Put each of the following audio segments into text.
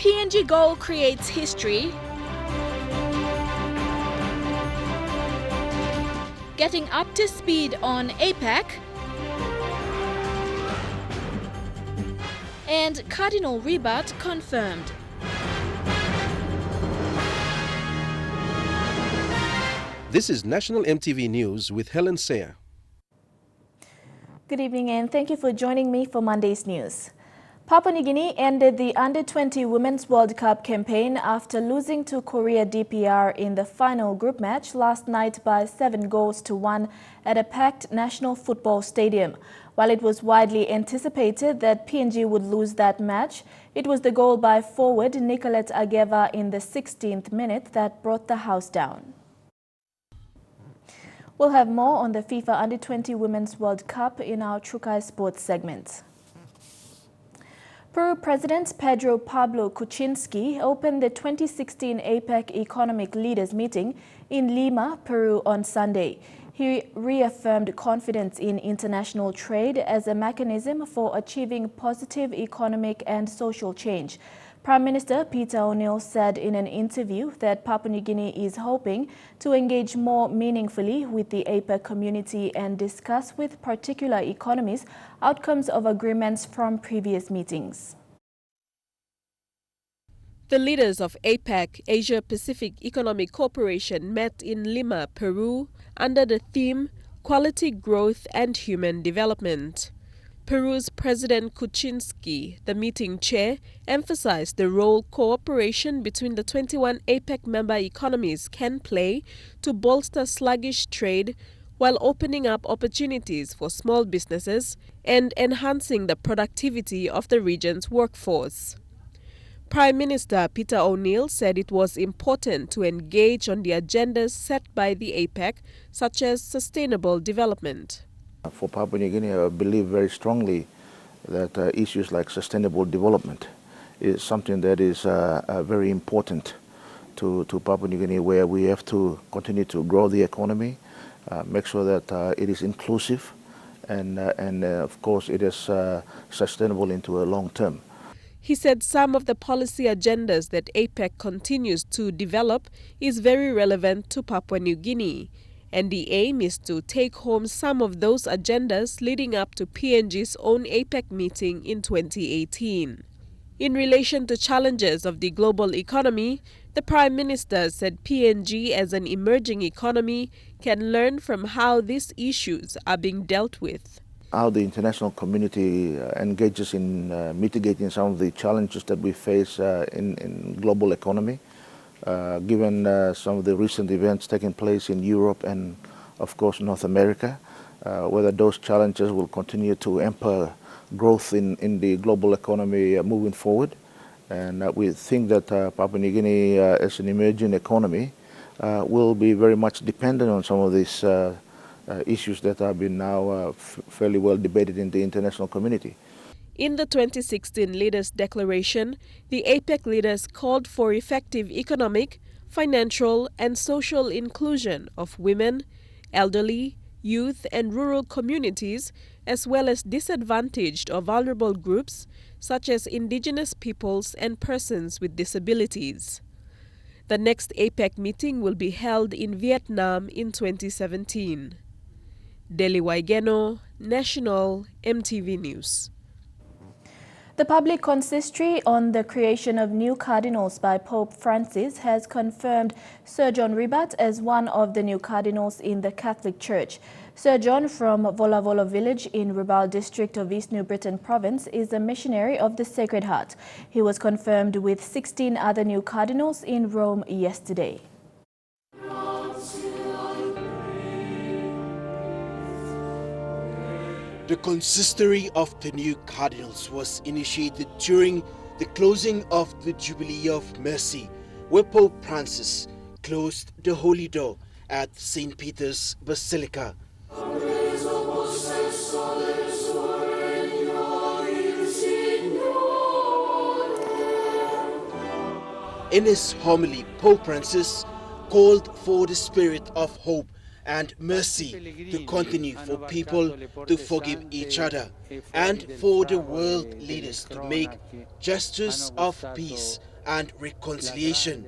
PNG goal creates history. Getting up to speed on APEC. And Cardinal Ribat confirmed. This is National MTV News with Helen Sayer. Good evening and thank you for joining me for Monday's news. Papua New Guinea ended the Under-20 Women's World Cup campaign after losing to Korea DPR in the final group match last night by 7-1 at a packed National Football Stadium. While it was widely anticipated that PNG would lose that match, it was the goal by forward Nicolette Ageva in the 16th minute that brought the house down. We'll have more on the FIFA Under-20 Women's World Cup in our Trukai Sports segment. Peru President Pedro Pablo Kuczynski opened the 2016 APEC Economic Leaders Meeting in Lima, Peru on Sunday. He reaffirmed confidence in international trade as a mechanism for achieving positive economic and social change. Prime Minister Peter O'Neill said in an interview that Papua New Guinea is hoping to engage more meaningfully with the APEC community and discuss with particular economies outcomes of agreements from previous meetings. The leaders of APEC, Asia-Pacific Economic Cooperation, met in Lima, Peru, under the theme Quality Growth and Human Development. Peru's President Kuczynski, the meeting chair, emphasized the role cooperation between the 21 APEC member economies can play to bolster sluggish trade while opening up opportunities for small businesses and enhancing the productivity of the region's workforce. Prime Minister Peter O'Neill said it was important to engage on the agendas set by the APEC, such as sustainable development. For Papua New Guinea, I believe very strongly that issues like sustainable development is something that is very important to Papua New Guinea, where we have to continue to grow the economy, make sure that it is inclusive, and of course it is sustainable into a long term. He said some of the policy agendas that APEC continues to develop is very relevant to Papua New Guinea, and the aim is to take home some of those agendas leading up to PNG's own APEC meeting in 2018. In relation to challenges of the global economy, the Prime Minister said PNG as an emerging economy can learn from how these issues are being dealt with. How the international community engages in mitigating some of the challenges that we face in global economy. Given some of the recent events taking place in Europe and, of course, North America, whether those challenges will continue to hamper growth in the global economy moving forward. And we think that Papua New Guinea, as an emerging economy, will be very much dependent on some of these issues that have been now fairly well debated in the international community. In the 2016 Leaders' Declaration, the APEC leaders called for effective economic, financial and social inclusion of women, elderly, youth and rural communities, as well as disadvantaged or vulnerable groups such as indigenous peoples and persons with disabilities. The next APEC meeting will be held in Vietnam in 2017. Deli Waigeno, National MTV News. The public consistory on the creation of new cardinals by Pope Francis has confirmed Sir John Ribat as one of the new cardinals in the Catholic Church. Sir John from Volavolo village in Ribal district of East New Britain province is a missionary of the Sacred Heart. He was confirmed with 16 other new cardinals in Rome yesterday. The consistory of the new cardinals was initiated during the closing of the Jubilee of Mercy, where Pope Francis closed the Holy Door at St. Peter's Basilica. In his homily, Pope Francis called for the spirit of hope and mercy to continue, for people to forgive each other, and for the world leaders to make gestures of peace and reconciliation.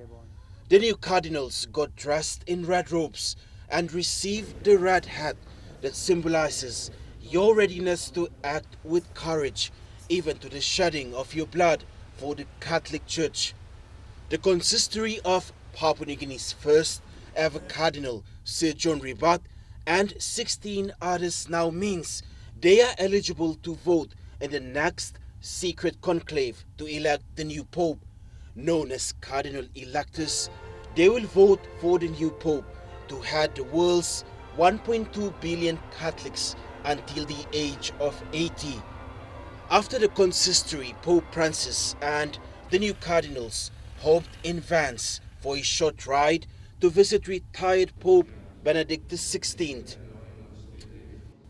The new cardinals got dressed in red robes and received the red hat that symbolizes your readiness to act with courage, even to the shedding of your blood for the Catholic Church. The consistory of Papua New Guinea's first ever Cardinal, Sir John Ribat, and 16 others now means they are eligible to vote in the next secret conclave to elect the new Pope. Known as Cardinal Electors, they will vote for the new Pope to head the world's 1.2 billion Catholics until the age of 80. After the consistory, Pope Francis and the new cardinals hopped in vans for a short ride to visit retired Pope Benedict XVI.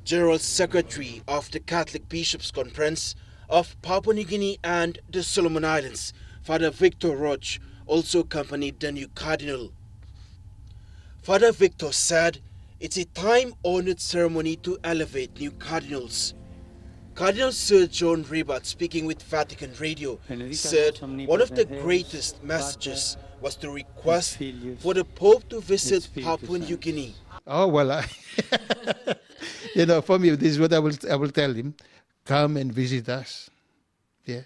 General Secretary of the Catholic Bishops' Conference of Papua New Guinea and the Solomon Islands, Father Victor Roch, also accompanied the new cardinal. Father Victor said it's a time-honored ceremony to elevate new cardinals. Cardinal Sir John Ribat, speaking with Vatican Radio, said one of the greatest messages was the request for the Pope to visit Papua New Guinea. Oh, well, for me, this is what I will tell him. Come and visit us. Yeah.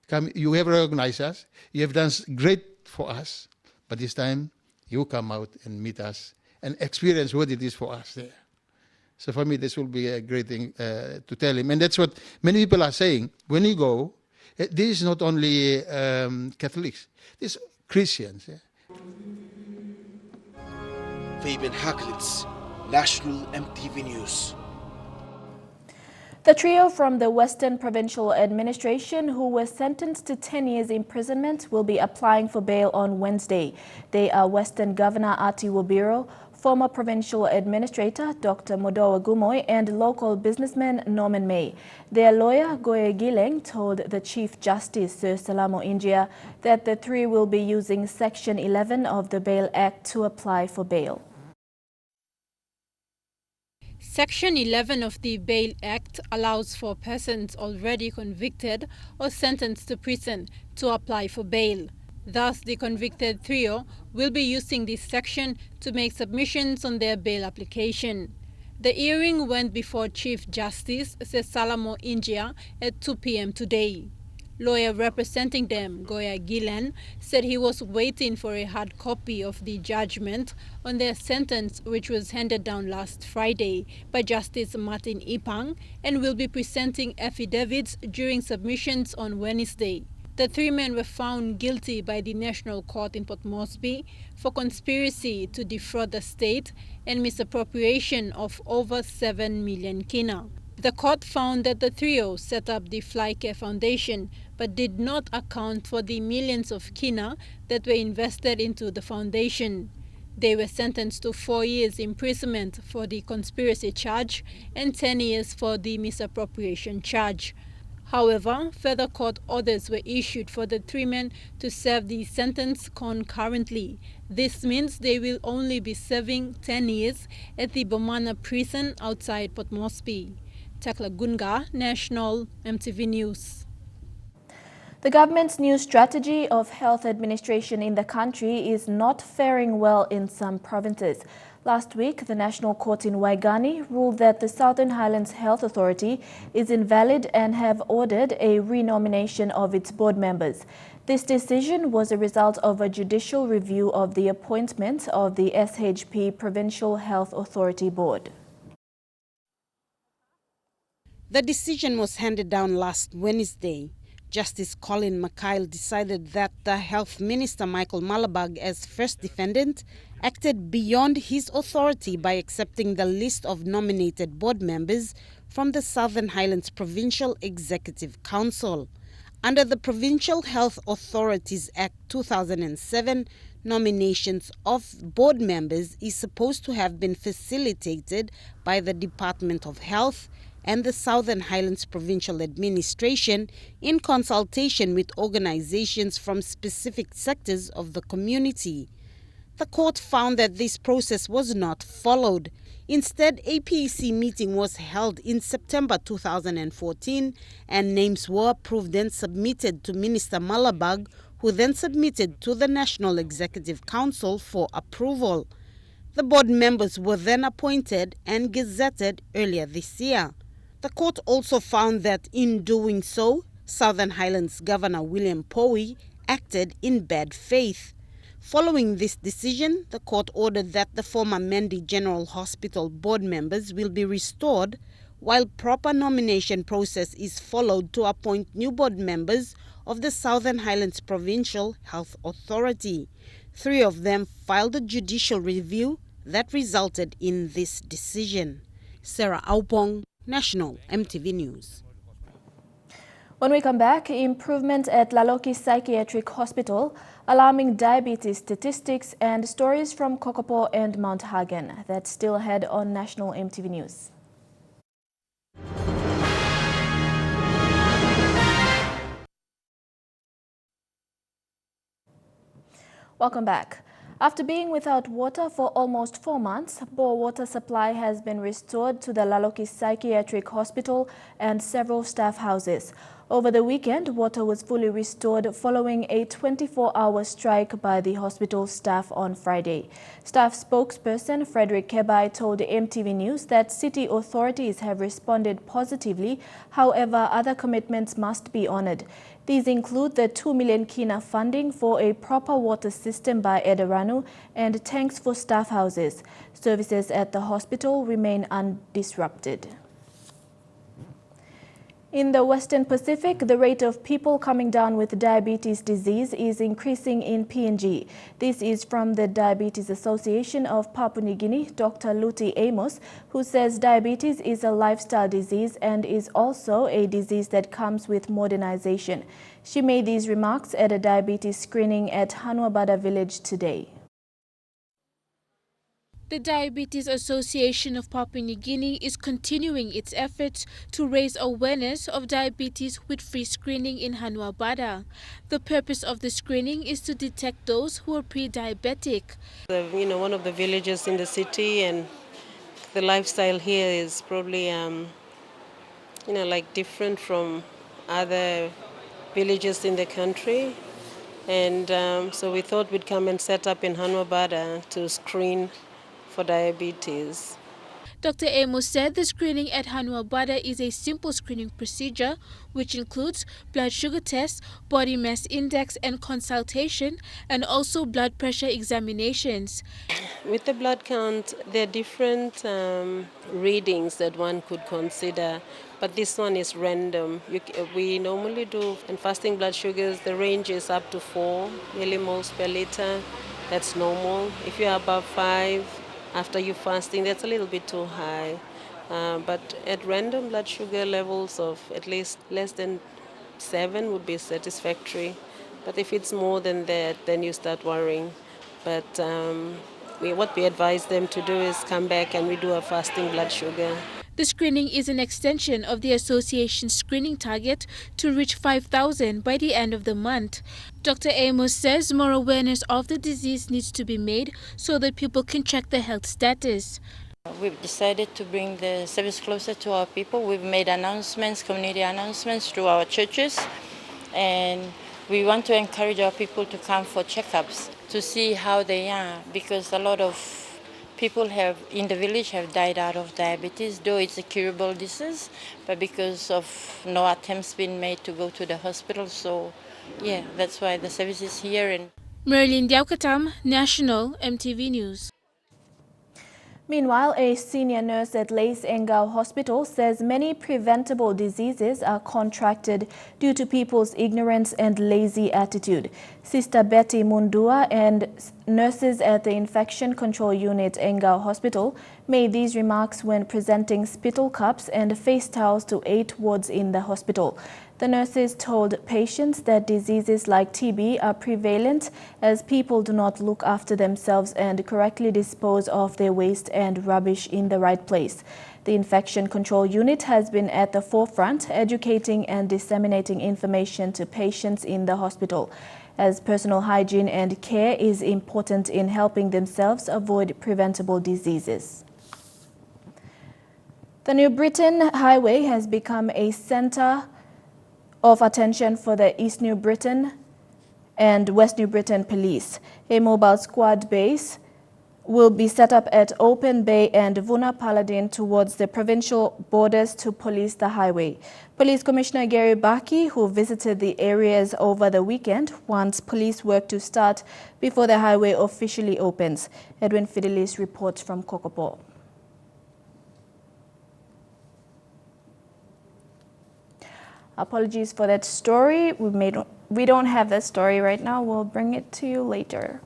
Come, you have recognized us. You have done great for us. But this time, you come out and meet us and experience what it is for us there. So for me, this will be a great thing to tell him. And that's what many people are saying. When you go, this is not only Catholics. This is Christians. Yeah? Fabian Haklitz, National EMTV News. The trio from the Western Provincial Administration who were sentenced to 10 years imprisonment will be applying for bail on Wednesday. They are Western Governor Ati Wabiro, former Provincial Administrator Dr. Modoa Gumoy, and local businessman Norman May. Their lawyer, Goye Gileng, told the Chief Justice, Sir Salamo Injia, that the three will be using Section 11 of the Bail Act to apply for bail. Section 11 of the Bail Act allows for persons already convicted or sentenced to prison to apply for bail. Thus, the convicted trio will be using this section to make submissions on their bail application. The hearing went before Chief Justice Sir Salamo Injia at 2 p.m. today. Lawyer representing them, Goya Gillen, said he was waiting for a hard copy of the judgment on their sentence, which was handed down last Friday by Justice Martin Ipang, and will be presenting affidavits during submissions on Wednesday. The three men were found guilty by the National Court in Port Moresby for conspiracy to defraud the state and misappropriation of over 7 million kina. The court found that the trio set up the Flycare Foundation but did not account for the millions of kina that were invested into the foundation. They were sentenced to 4 years imprisonment for the conspiracy charge and 10 years for the misappropriation charge. However, further court orders were issued for the three men to serve the sentence concurrently. This means they will only be serving 10 years at the Bomana prison outside Port Moresby. Tekla Gunga, National EMTV News. The government's new strategy of health administration in the country is not faring well in some provinces. Last week, the National Court in Waigani ruled that the Southern Highlands Health Authority is invalid and have ordered a renomination of its board members. This decision was a result of a judicial review of the appointment of the SHP Provincial Health Authority Board. The decision was handed down last Wednesday. Justice Colin McKyle decided that the Health Minister Michael Malabag, as first defendant, acted beyond his authority by accepting the list of nominated board members from the Southern Highlands Provincial Executive Council. Under the Provincial Health Authorities Act 2007, nominations of board members is supposed to have been facilitated by the Department of Health and the Southern Highlands Provincial Administration in consultation with organizations from specific sectors of the community. The court found that this process was not followed. Instead, APEC meeting was held in September 2014 and names were approved and submitted to Minister Malabag, who then submitted to the National Executive Council for approval. The board members were then appointed and gazetted earlier this year. The court also found that in doing so, Southern Highlands Governor William Powie acted in bad faith. Following this decision, the court ordered that the former Mendi General Hospital board members will be restored, while proper nomination process is followed to appoint new board members of the Southern Highlands Provincial Health Authority. 3 of them filed a judicial review that resulted in this decision. Sarah Aupong, National EMTV News. When we come back, improvement at Laloki Psychiatric Hospital, alarming diabetes statistics, and stories from Kokopo and Mount Hagen. That's still ahead on National EMTV News. Welcome back. After being without water for almost 4 months, bore water supply has been restored to the Laloki Psychiatric Hospital and several staff houses. Over the weekend, water was fully restored following a 24-hour strike by the hospital staff on Friday. Staff spokesperson Frederick Kebai told MTV News that city authorities have responded positively. However, other commitments must be honored. These include the 2 million kina funding for a proper water system by Edaranu and tanks for staff houses. Services at the hospital remain undisrupted. In the Western Pacific, the rate of people coming down with diabetes disease is increasing in PNG. This is from the Diabetes Association of Papua New Guinea, Dr. Luti Amos, who says diabetes is a lifestyle disease and is also a disease that comes with modernization. She made these remarks at a diabetes screening at Hanuabada village today. The Diabetes Association of Papua New Guinea is continuing its efforts to raise awareness of diabetes with free screening in Hanuabada. The purpose of the screening is to detect those who are pre-diabetic. One of the villages in the city, and the lifestyle here is probably, different from other villages in the country. And so we thought we'd come and set up in Hanuabada to screen for diabetes. Dr. Amos said the screening at Hanuabada is a simple screening procedure which includes blood sugar tests, body mass index and consultation, and also blood pressure examinations. With the blood count, there are different readings that one could consider, but this one is random. We normally do, in fasting blood sugars, the range is up to 4 millimoles per liter. That's normal. If you're above 5, after you fasting, that's a little bit too high. But at random, blood sugar levels of at least less than 7 would be satisfactory. But if it's more than that, then you start worrying. But what we advise them to do is come back and we do a fasting blood sugar. The screening is an extension of the association's screening target to reach 5,000 by the end of the month. Dr. Amos says more awareness of the disease needs to be made so that people can check their health status. We've decided to bring the service closer to our people. We've made announcements, community announcements through our churches, and we want to encourage our people to come for checkups to see how they are, because a lot of people in the village have died out of diabetes, though it's a curable disease, but because of no attempts been made to go to the hospital. So, yeah, that's why the service is here. And Marilyn Diaukatam, National EMTV News. Meanwhile, a senior nurse at Lace Engau Hospital says many preventable diseases are contracted due to people's ignorance and lazy attitude. Sister Betty Mundua and nurses at the Infection Control Unit Engau Hospital made these remarks when presenting spittle cups and face towels to 8 wards in the hospital. The nurses told patients that diseases like TB are prevalent as people do not look after themselves and correctly dispose of their waste and rubbish in the right place. The Infection Control Unit has been at the forefront, educating and disseminating information to patients in the hospital, as personal hygiene and care is important in helping themselves avoid preventable diseases. The New Britain Highway has become a center of attention for the East New Britain and West New Britain Police. A mobile squad base will be set up at Open Bay and Vuna Paladin towards the provincial borders to police the highway. Police Commissioner Gary Baki, who visited the areas over the weekend, wants police work to start before the highway officially opens. Edwin Fidelis reports from Kokopo. Apologies for that story. We don't have that story right now. We'll bring it to you later.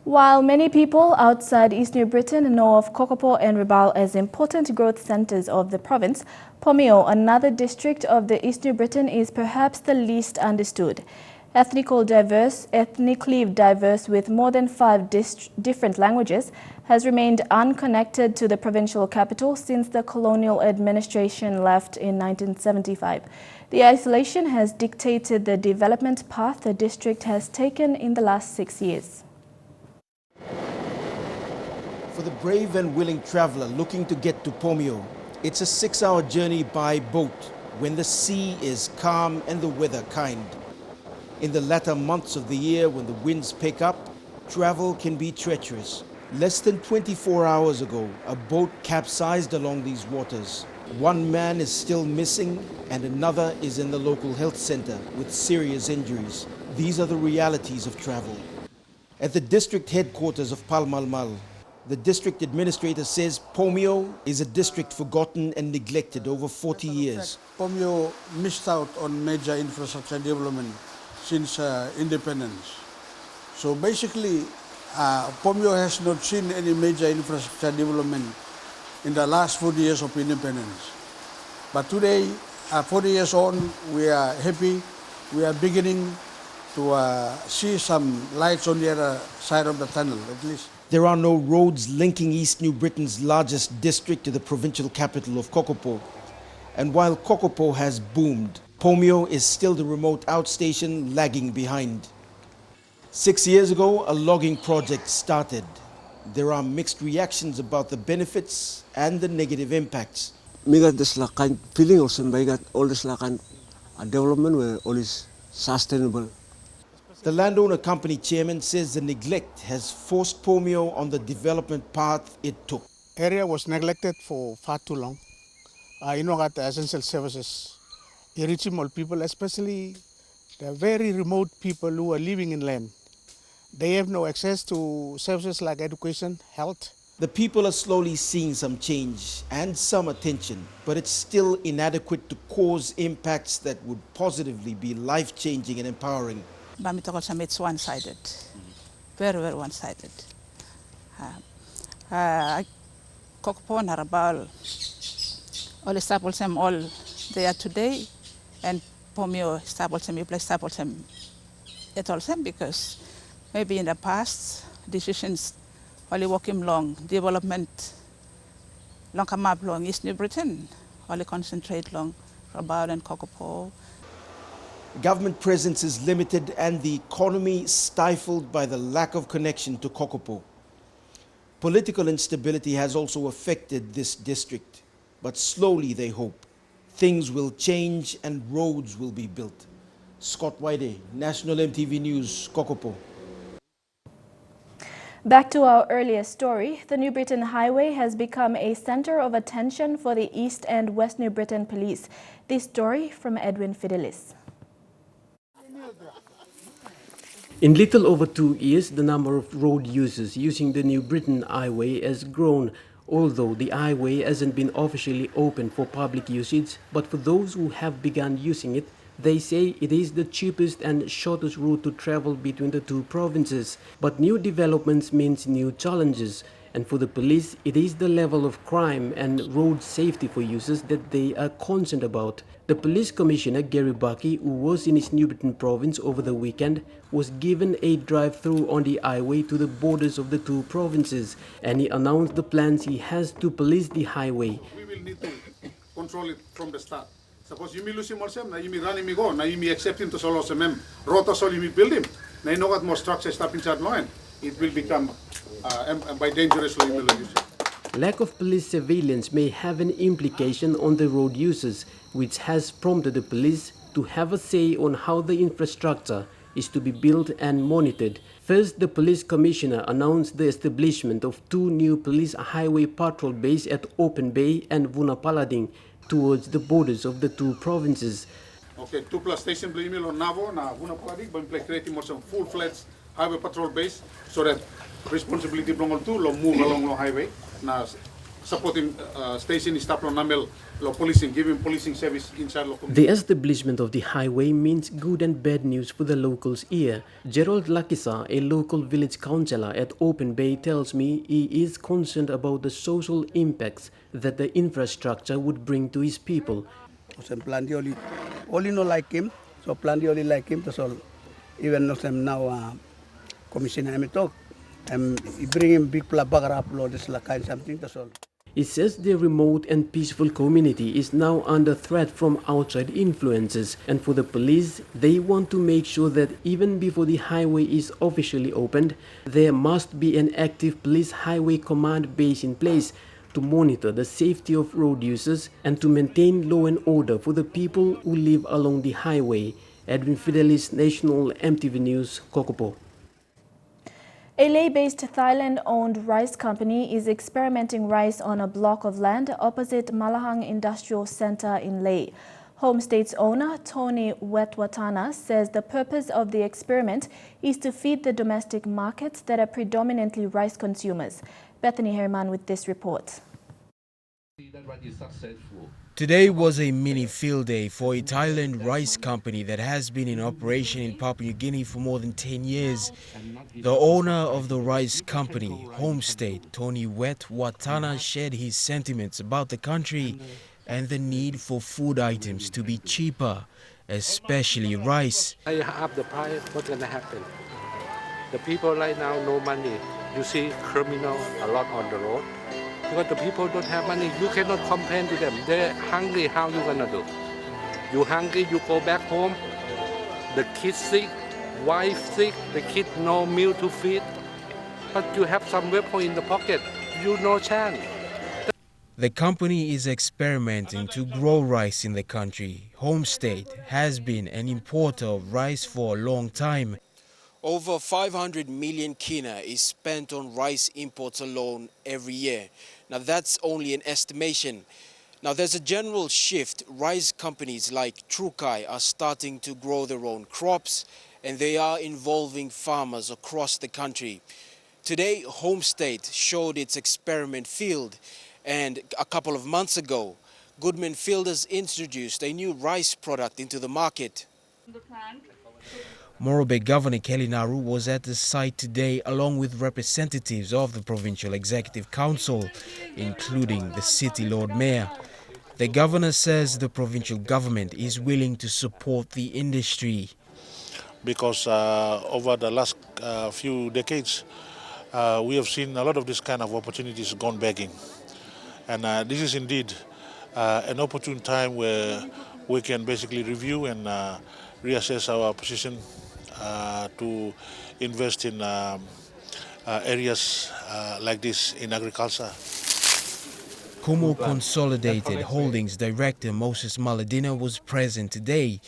While many people outside East New Britain know of Kokopo and Ribal as important growth centers of the province, Promeo, another district of the East New Britain, is perhaps the least understood. Ethnically diverse with more than 5 different languages, has remained unconnected to the provincial capital since the colonial administration left in 1975. The isolation has dictated the development path the district has taken in the last 6 years. For the brave and willing traveler looking to get to Promeo, it's a 6-hour journey by boat when the sea is calm and the weather kind. In the latter months of the year when the winds pick up, travel can be treacherous. Less than 24 hours ago, a boat capsized along these waters. One man is still missing and another is in the local health center with serious injuries. These are the realities of travel. At the district headquarters of Palmalmal, the district administrator says Promeo is a district forgotten and neglected over 40 years. Promeo missed out on major infrastructure development since independence. So basically, Promeo has not seen any major infrastructure development in the last 40 years of independence. But today, 40 years on, we are happy. We are beginning to see some lights on the other side of the tunnel, at least. There are no roads linking East New Britain's largest district to the provincial capital of Kokopo. And while Kokopo has boomed, Promeo is still the remote outstation lagging behind. 6 years ago, a logging project started. There are mixed reactions about the benefits and the negative impacts. We got this kind feeling also, we got all this kind development where all is sustainable. The landowner company chairman says the neglect has forced Promeo on the development path it took. Area was neglected for far too long. You know that the essential services, reaching all people, especially the very remote people who are living in land. They have no access to services like education, health. The people are slowly seeing some change and some attention, but it's still inadequate to cause impacts that would positively be life-changing and empowering. It's one-sided, very, very one-sided. Kokopo and Ribal, all establishment all there today, and Promeo establishment, we establishment at all same because maybe in the past decisions only working long development, long come up long East New Britain, only concentrate long Ribal and Kokopo. Government presence is limited and the economy stifled by the lack of connection to Kokopo. Political instability has also affected this district, but slowly they hope things will change and roads will be built. Scott White, National MTV News, Kokopo. Back to our earlier story, the New Britain Highway has become a center of attention for the East and West New Britain Police. This story from Edwin Fidelis. In little over 2 years, the number of road users using the New Britain Highway has grown, although the highway hasn't been officially open for public usage, but for those who have begun using it, they say it is the cheapest and shortest route to travel between the two provinces. But new developments means new challenges, and for the police, it is the level of crime and road safety for users that they are concerned about. The police commissioner, Gary Baki, who was in his New Britain province over the weekend, was given a drive-through on the highway to the borders of the two provinces, and he announced the plans he has to police the highway. We will need to control it from the start. Suppose you may lose him also, now you may run him go, now you may accept him to solo sem rota sol you may build him. Now you know what more structure stop inside line. It will become by dangerous you may lose. Lack of police surveillance may have an implication on the road users, which has prompted the police to have a say on how the infrastructure is to be built and monitored. First, the police commissioner announced the establishment of 2 new police highway patrol bays at Open Bay and Vunapalading towards the borders of the 2 provinces. Okay, 2 plus station email on Navo, na Vunapalading, but creating more some full-fledged highway patrol base so that responsibility belong to lo move along the highway. Na supporting station is tap namel lo policing, giving policing service inside lo. The establishment of the highway means good and bad news for the locals here. Gerald Lakisa, a local village councillor at Open Bay, tells me he is concerned about the social impacts that the infrastructure would bring to his people. Plenty only no like him, so plenty only like him. That's all. Even now, commissioner I talk, he bring him big plabagara upload this like kind something. That's all. It says the remote and peaceful community is now under threat from outside influences, and for the police, they want to make sure that even before the highway is officially opened, there must be an active police highway command base in place to monitor the safety of road users and to maintain law and order for the people who live along the highway. Edwin Fidelis, National EMTV News, Kokopo. A Lae-based Thailand-owned rice company is experimenting rice on a block of land opposite Malahang Industrial Center in Lae. Homestade's owner, Tony Wetwatana, says the purpose of the experiment is to feed the domestic markets that are predominantly rice consumers. Bethany Herman with this report. Today was a mini field day for a Thailand rice company that has been in operation in Papua New Guinea for more than 10 years. The owner of the rice company, Homestade, Tony Wetwatana, shared his sentiments about the country and the need for food items to be cheaper, especially rice. I up the price, what's going to happen? The people right now, no money. You see criminal a lot on the road. Because the people don't have money, you cannot complain to them. They're hungry, how you gonna do? You hungry, you go back home, the kids sick, wife sick, the kid no meal to feed, but you have some weapon in the pocket, you no chance. The company is experimenting to grow rice in the country. Homestade has been an importer of rice for a long time. Over 500 million kina is spent on rice imports alone every year. Now that's only an estimation. Now there's a general shift. Rice companies like Trukai are starting to grow their own crops, and they are involving farmers across the country. Today, Homestade showed its experiment field, and a couple of months ago, Goodman Fielders introduced a new rice product into the market. Morobe Governor Kelly Naru was at the site today along with representatives of the Provincial Executive Council, including the City Lord Mayor. The governor says the provincial government is willing to support the industry. Because over the last few decades, we have seen a lot of this kind of opportunities gone begging. And this is indeed an opportune time where we can basically review and reassess our position to invest in areas like this in agriculture. Kumu Consolidated Holdings Director Moses Maladina was present today,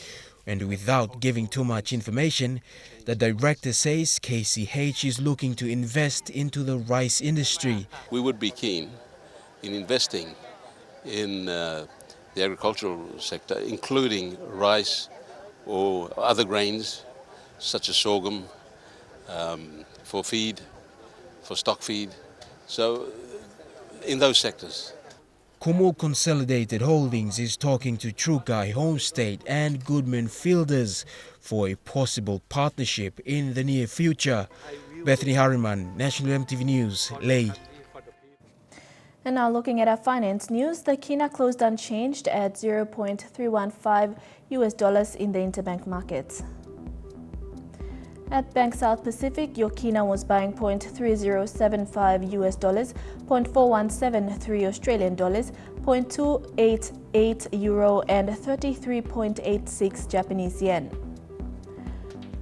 and without giving too much information, the director says KCH is looking to invest into the rice industry. We would be keen in investing in the agricultural sector, including rice or other grains such as sorghum, for feed, for stock feed, so in those sectors. Kumu Consolidated Holdings is talking to Trukai, Homestade and Goodman Fielders for a possible partnership in the near future. Bethany Harriman, National EMTV News, Lae. And now looking at our finance news, the kina closed unchanged at $0.315 in the interbank markets. At Bank South Pacific, your kina was buying $0.3075 $0.4173 Australian dollars, $0.288 euro and 33.86 Japanese yen.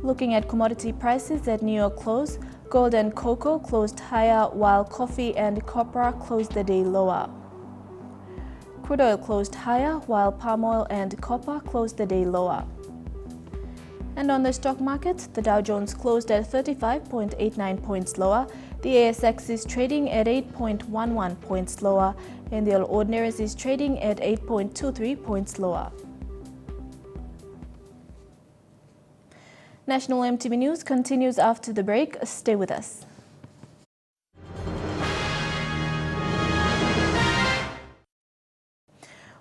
Looking at commodity prices at New York close, gold and cocoa closed higher while coffee and copra closed the day lower. Crude oil closed higher, while palm oil and copper closed the day lower. And on the stock market, the Dow Jones closed at 35.89 points lower. The ASX is trading at 8.11 points lower, and the All Ordinaries is trading at 8.23 points lower. National EMTV News continues after the break. Stay with us.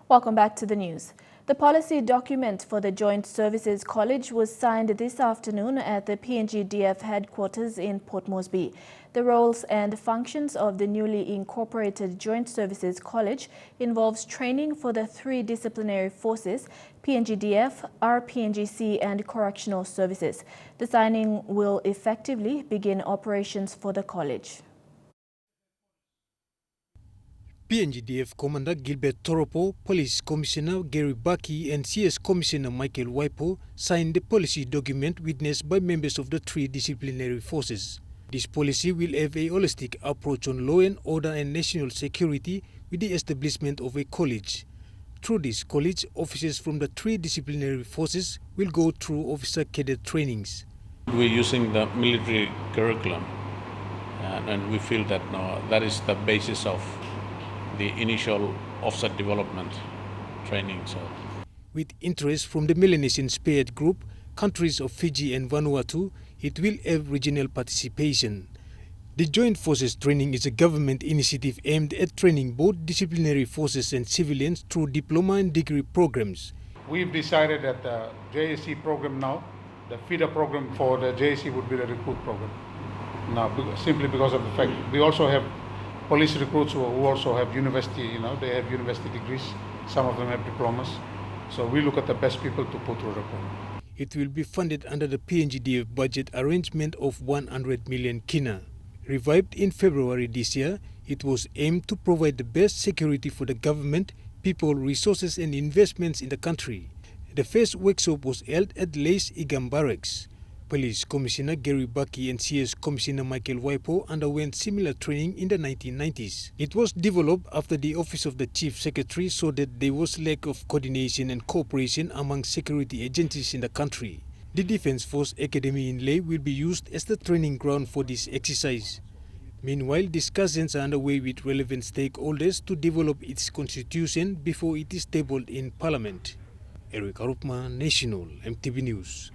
Welcome back to the news. The policy document for the Joint Services College was signed this afternoon at the PNG DF headquarters in Port Moresby. The roles and functions of the newly incorporated Joint Services College involves training for the 3 disciplinary forces, PNG DF, RPNGC and Correctional Services. The signing will effectively begin operations for the college. PNGDF Commander Gilbert Toropo, Police Commissioner Gary Baki and CS Commissioner Michael Waipo signed the policy document witnessed by members of the 3 disciplinary forces. This policy will have a holistic approach on law and order and national security with the establishment of a college. Through this college, officers from the 3 disciplinary forces will go through officer cadet trainings. We're using the military curriculum and we feel that that is the basis of the initial officer development training. With interest from the Melanesian Spared Group, countries of Fiji and Vanuatu, it will have regional participation. The Joint Forces Training is a government initiative aimed at training both disciplinary forces and civilians through diploma and degree programs. We've decided that the JSC program now, the feeder program for the JSC would be the recruit program. Now, simply because of the fact we also have police recruits who also have university, they have university degrees. Some of them have diplomas. So we look at the best people to put through the program. It will be funded under the PNGDF budget arrangement of 100 million kina. Revived in February this year, it was aimed to provide the best security for the government, people, resources and investments in the country. The first workshop was held at Lace Igam Barracks. Police Commissioner Gary Baki and CS Commissioner Michael Waipo underwent similar training in the 1990s. It was developed after the Office of the Chief Secretary saw that there was lack of coordination and cooperation among security agencies in the country. The Defence Force Academy in Lae will be used as the training ground for this exercise. Meanwhile, discussions are underway with relevant stakeholders to develop its constitution before it is tabled in Parliament. Eric Arupma, National EMTV News.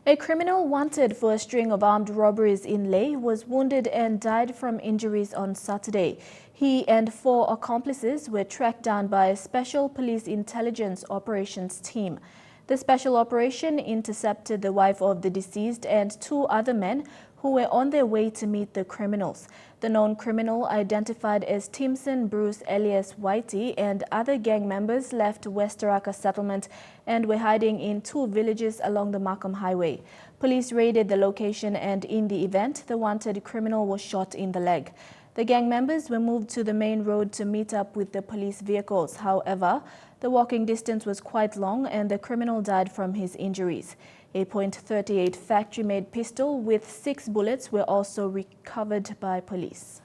A criminal wanted for a string of armed robberies in Lae was wounded and died from injuries on Saturday. He and 4 accomplices were tracked down by a special police intelligence operations team. The special operation intercepted the wife of the deceased and 2 other men who were on their way to meet the criminals. The known criminal, identified as Timson Bruce alias Whitey, and other gang members left West Taraka settlement and were hiding in 2 villages along the Markham Highway. Police raided the location and in the event, the wanted criminal was shot in the leg. The gang members were moved to the main road to meet up with the police vehicles. However, the walking distance was quite long and the criminal died from his injuries. A .38 factory-made pistol with 6 bullets were also recovered by police.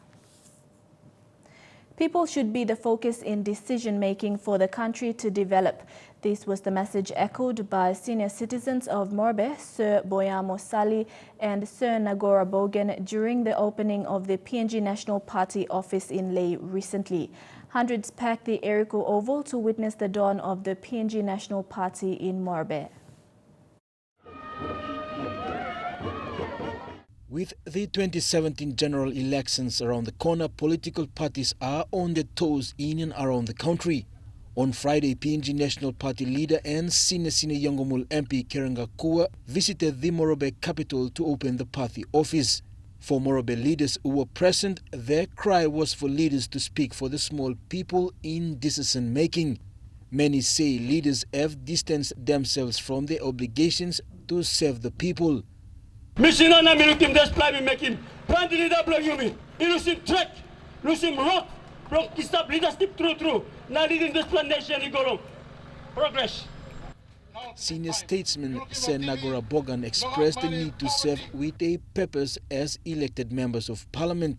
People should be the focus in decision-making for the country to develop. This was the message echoed by senior citizens of Morbe, Sir Boyamo Sali and Sir Nagora Bogan during the opening of the PNG National Party office in Lae recently. Hundreds packed the Eriko Oval to witness the dawn of the PNG National Party in Morbe. With the 2017 general elections around the corner, political parties are on their toes in and around the country. On Friday, PNG National Party leader and senior Yongomul MP Keranga Kua visited the Morobe capital to open the party office. For Morobe leaders who were present, their cry was for leaders to speak for the small people in decision making. Many say leaders have distanced themselves from their obligations to serve the people. Mission na milutim desplay making branded WME ilusim track lusim rock stop leadership through na leading this nation igorong progress. Senior statesman Sir Nagora Bogan expressed the need to serve with a purpose as elected members of parliament.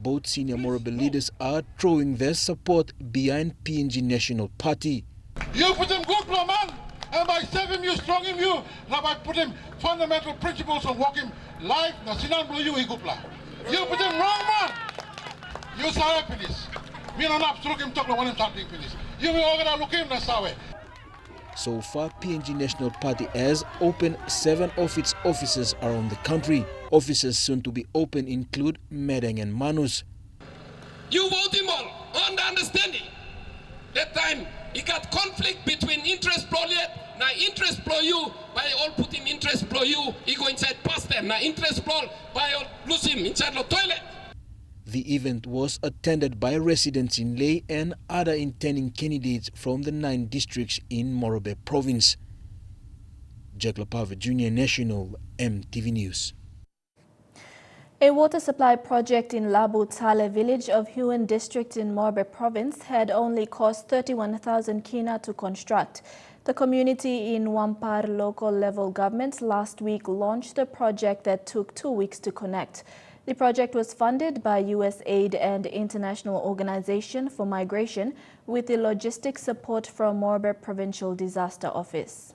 Both senior Morobe leaders are throwing their support behind PNG National Party. You put him good, man, and by saving you, stronging you, now by putting fundamental principles of walking life, na sinan blow you igupla. You put him wrong, man. You saw finish. Me no nap stroke him talk no one him something finish. You will organize look him na sawe. So far, PNG National Party has opened 7 of its offices around the country. Offices soon to be open include Medang and Manus. You vote him all on the understanding that time he got conflict between interest project. Now interest pro you by all put him interest pro you. He go inside past them. Now interest pro by all lose him inside the toilet. The event was attended by residents in Ley and other intending candidates from the 9 districts in Morobe province. Jack Lapava, Junior National, EMTV News. A water supply project in Labu Tale village of Highlands district in Morobe province had only cost 31,000 kina to construct. The community in Wampar local level government last week launched a project that took 2 weeks to connect. The project was funded by USAID and International Organization for Migration with the logistics support from Morobe Provincial Disaster Office.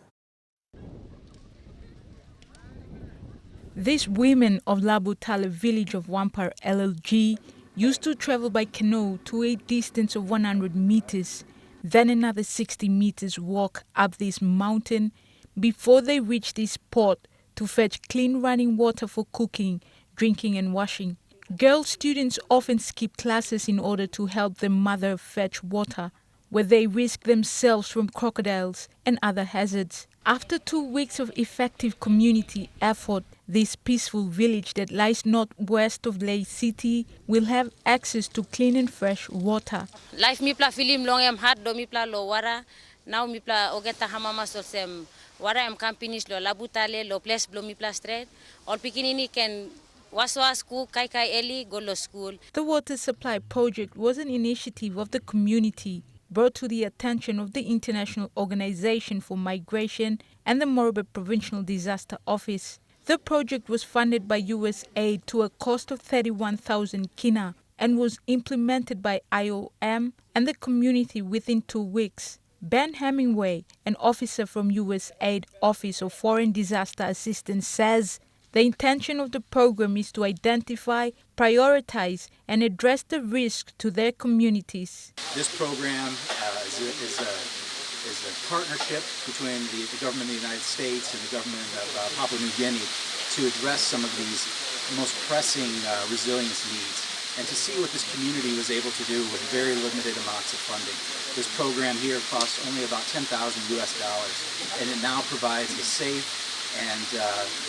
These women of Labu Tale village of Wampar LLG used to travel by canoe to a distance of 100 meters, then another 60 meters walk up this mountain before they reach this spot to fetch clean running water for cooking, drinking and washing. Girl students often skip classes in order to help their mother fetch water, where they risk themselves from crocodiles and other hazards. After 2 weeks of effective community effort, this peaceful village that lies northwest of Ley City will have access to clean and fresh water. Life mipla film long em hard do mipla lo wara now mipla ogeta hamama solsem wara em companies lo Labu Tale lo place blo mipla straight all pikinini can waswas ku kai eli go lo school. The water supply project was an initiative of the community brought to the attention of the International Organization for Migration and the Morobe Provincial Disaster Office. The project was funded by USAID to a cost of 31,000 kina and was implemented by IOM and the community within 2 weeks. Ben Hemingway, an officer from USAID Office of Foreign Disaster Assistance, says the intention of the program is to identify, prioritize, and address the risk to their communities. This program is a partnership between the government of the United States and the government of Papua New Guinea to address some of these most pressing resilience needs and to see what this community was able to do with very limited amounts of funding. This program here costs only about $10,000 and it now provides a safe and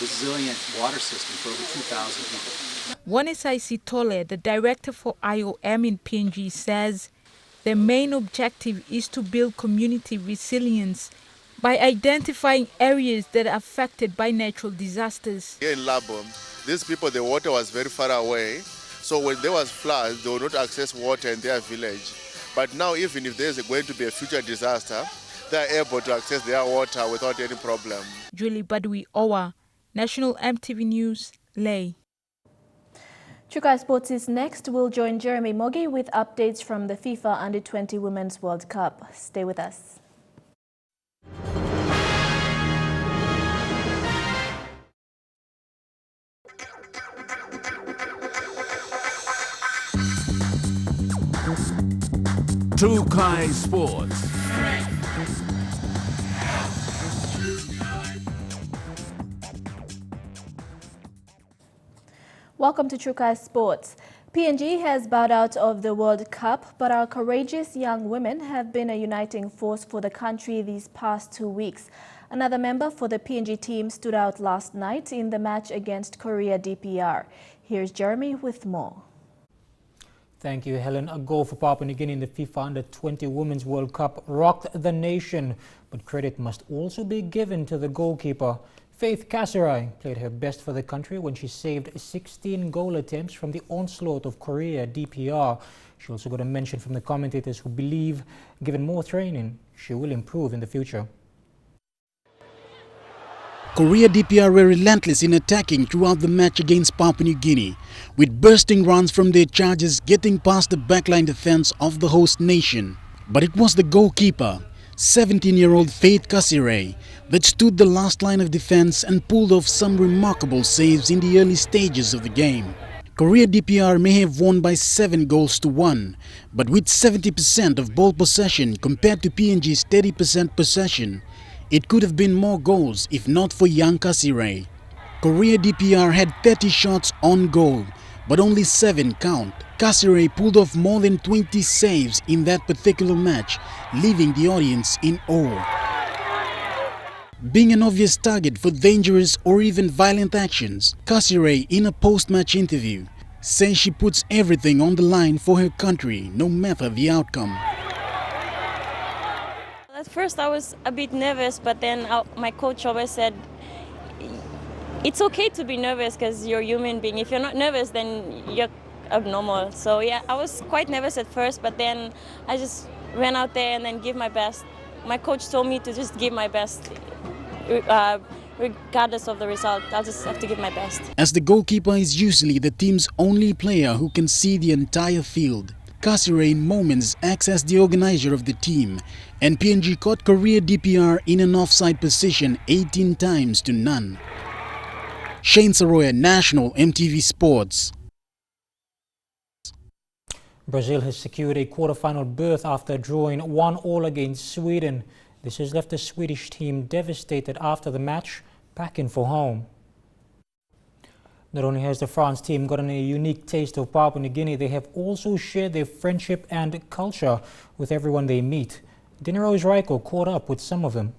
resilient water system for over 2,000 people. Wanesai Sitole, the director for IOM in PNG, says their main objective is to build community resilience by identifying areas that are affected by natural disasters. Here in Labu, these people, the water was very far away, so when there was floods, they would not access water in their village. But now, even if there is going to be a future disaster, they are able to access their water without any problem. Julie Badui Owa, National EMTV News, Ley. Chukai Sports is next. We'll join Jeremy Mogi with updates from the FIFA Under-20 Women's World Cup. Stay with us. Chukai Sports. Welcome to Chukai Sports. PNG has bowed out of the World Cup, but our courageous young women have been a uniting force for the country these past 2 weeks. Another member for the PNG team stood out last night in the match against Korea DPR. Here's Jeremy with more. Thank you, Helen. A goal for Papua New Guinea in the FIFA Under-20 Women's World Cup rocked the nation, but credit must also be given to the goalkeeper. Faith Kasserai played her best for the country when she saved 16 goal attempts from the onslaught of Korea DPR. She also got a mention from the commentators who believe, given more training, she will improve in the future. Korea DPR were relentless in attacking throughout the match against Papua New Guinea, with bursting runs from their charges getting past the backline defense of the host nation. But it was the goalkeeper, 17-year-old Faith Kasire, that stood the last line of defense and pulled off some remarkable saves in the early stages of the game. Korea DPR may have won by 7-1, but with 70% of ball possession compared to PNG's 30% possession, it could have been more goals if not for young Kasire. Korea DPR had 30 shots on goal, but only 7 count. Kasire pulled off more than 20 saves in that particular match, leaving the audience in awe. Being an obvious target for dangerous or even violent actions, Kasire, in a post-match interview, says she puts everything on the line for her country, no matter the outcome. At first I was a bit nervous, but then my coach always said, it's okay to be nervous because you're a human being. If you're not nervous, then you're abnormal. So yeah, I was quite nervous at first, but then I just went out there and then give my best. My coach told me to just give my best, regardless of the result. I'll just have to give my best. As the goalkeeper is usually the team's only player who can see the entire field, Kasire in moments acts as the organizer of the team, and PNG caught Korea DPR in an offside position 18 times to none. Shane Saroya, National EMTV Sports. Brazil has secured a quarter-final berth after drawing 1-1 against Sweden. This has left the Swedish team devastated after the match, packing for home. Not only has the France team gotten a unique taste of Papua New Guinea, they have also shared their friendship and culture with everyone they meet. Dinero's Raiko caught up with some of them.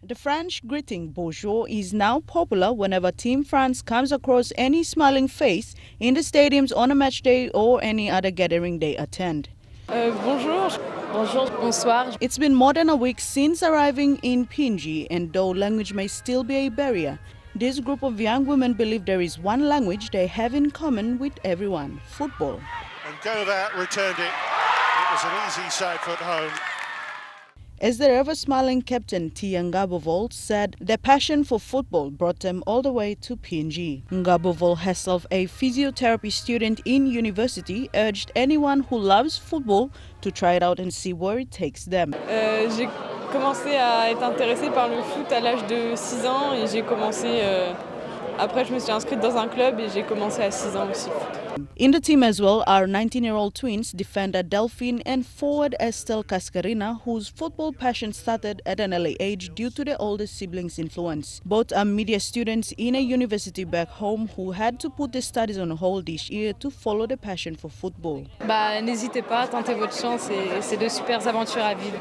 The French greeting bonjour is now popular whenever Team France comes across any smiling face in the stadiums on a match day or any other gathering they attend. Bonjour. Bonjour. Bonsoir. It's been more than a week since arriving in PNG, and though language may still be a barrier, this group of young women believe there is one language they have in common with everyone: football. And Govat returned it. It was an easy save at home. As the ever-smiling captain Tia Ngabovol said, their passion for football brought them all the way to PNG. Ngabovol, herself a physiotherapy student in university, urged anyone who loves football to try it out and see where it takes them. J'ai commencé à être intéressée par le foot à l'âge de 6 ans et j'ai commencé après je me suis inscrite dans un club et j'ai commencé à 6 ans aussi. In the team as well are 19-year-old twins defender Delphine and forward Estelle Cascarina, whose football passion started at an early age due to their older siblings' influence. Both are media students in a university back home who had to put their studies on hold this year to follow the passion for football. N'hésitez pas, tentez votre chance et c'est de super aventures à vivre.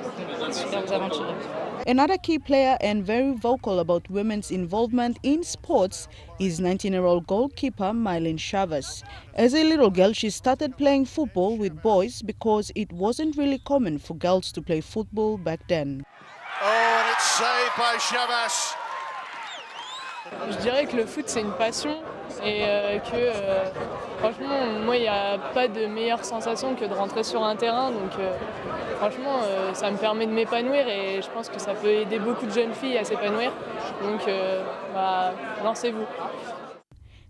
Superbes aventures à vivre. Another key player and very vocal about women's involvement in sports is 19-year-old goalkeeper Mylene Chavez. As a little girl, she started playing football with boys because it wasn't really common for girls to play football back then. Oh, and it's saved by Chavez. Je dirais que le foot c'est une passion et que franchement moi il n'y a pas de meilleure sensation que de rentrer sur un terrain, donc franchement ça me permet de m'épanouir et je pense que ça peut aider beaucoup de jeunes filles à s'épanouir, donc lancez-vous.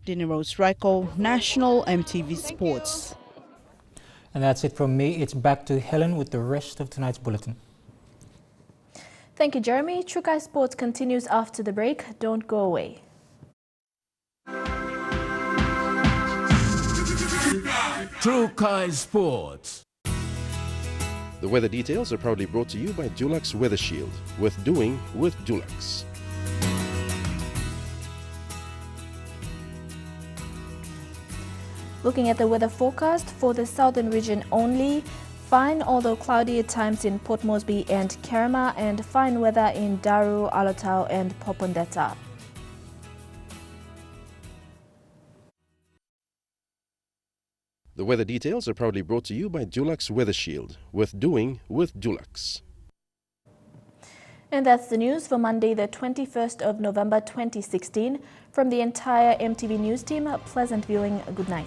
Dinero's Raiko, National EMTV Sports. And that's it from me. It's back to Helen with the rest of tonight's bulletin. Thank you, Jeremy. Trukai Sports continues after the break. Don't go away. Trukai Sports. The weather details are proudly brought to you by Dulux Weather Shield. Worth doing with Dulux. Looking at the weather forecast for the southern region only. Fine, although cloudy at times in Port Moresby and Kerema, and fine weather in Daru, Alatau and Popondetta. The weather details are proudly brought to you by Dulux Weather Shield. Worth doing with Dulux. And that's the news for Monday, the 21st of November 2016. From the entire EMTV News team, pleasant viewing. Good night.